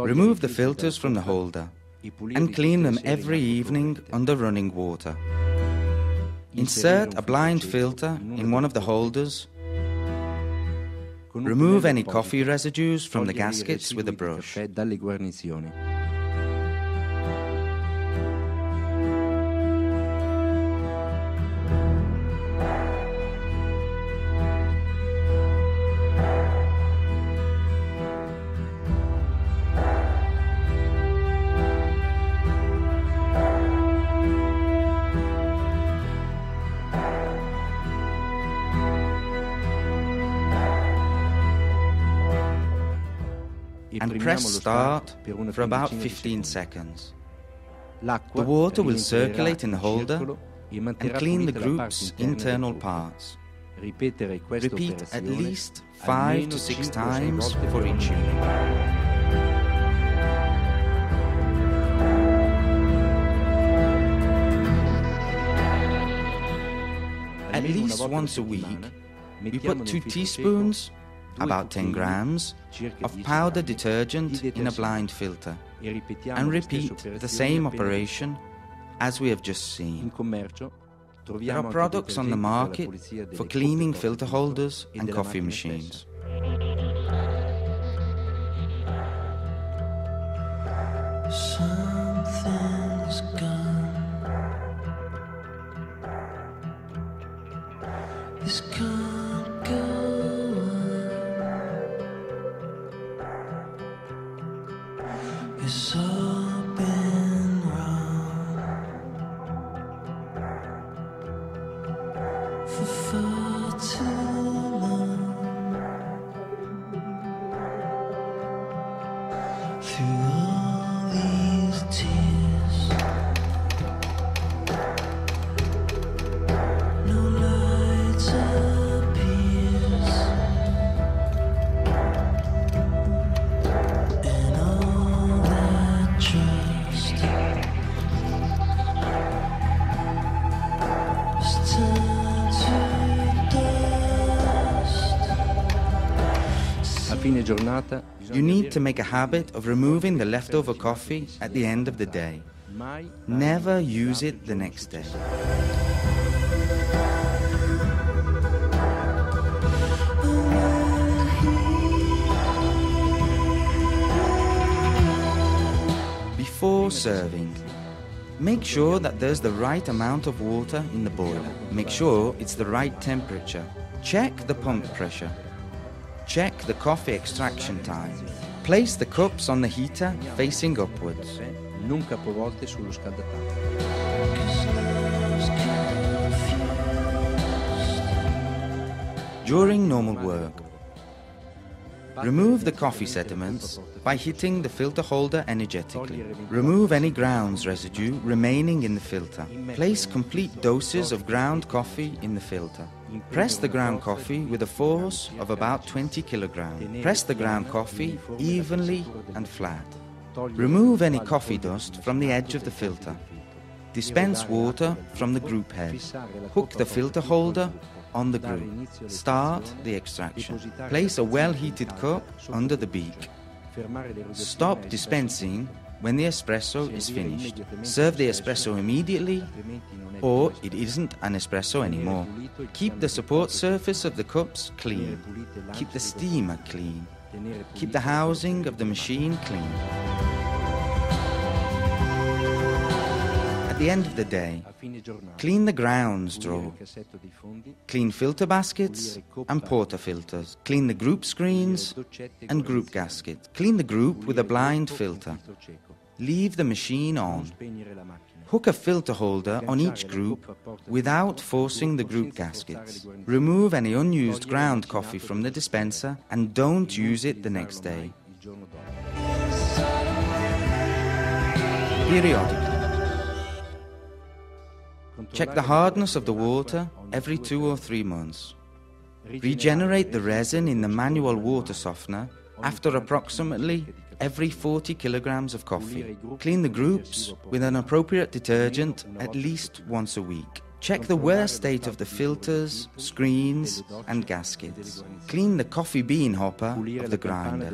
Remove the filters from the holder and clean them every evening under running water. Insert a blind filter in one of the holders. Remove any coffee residues from the gaskets with a brush. And press start for about 15 seconds. The water will circulate in the holder and clean the group's internal parts. Repeat at least 5 to 6 times for each unit. At least once a week, we put 2 teaspoons, about 10 grams, of powder detergent in a blind filter and repeat the same operation as we have just seen. There are products on the market for cleaning filter holders and coffee machines. Something's gone. This can't go. It's all been wrong for far too long. Through all these tears, no light appears, and all that trust is turned to dust. A fine giornata, You need to make a habit of removing the leftover coffee at the end of the day. Never use it the next day. Before serving, make sure that there's the right amount of water in the boiler. Make sure it's the right temperature. Check the pump pressure. Check the coffee extraction time. Place the cups on the heater facing upwards. non capovolte sullo scaldatappo. During normal work, remove the coffee sediments by hitting the filter holder energetically. Remove any grounds residue remaining in the filter. Place complete doses of ground coffee in the filter. Press the ground coffee with a force of about 20 kilograms. Press the ground coffee evenly and flat. Remove any coffee dust from the edge of the filter. Dispense water from the group head. Hook the filter holder on the group. Start the extraction. Place a well-heated cup under the beak. Stop dispensing when the espresso is finished. Serve the espresso immediately, or it isn't an espresso anymore. Keep the support surface of the cups clean. Keep the steamer clean. Keep the housing of the machine clean. At the end of the day, clean the grounds drawer. Clean filter baskets and porta filters. Clean the group screens and group gaskets. Clean the group with a blind filter. Leave the machine on. Hook a filter holder on each group without forcing the group gaskets. Remove any unused ground coffee from the dispenser and don't use it the next day. Periodically. Check the hardness of the water every 2 or 3 months. Regenerate the resin in the manual water softener after approximately every 40 kilograms of coffee. Clean the groups with an appropriate detergent at least once a week. Check the wear state of the filters, screens and gaskets. Clean the coffee bean hopper of the grinder.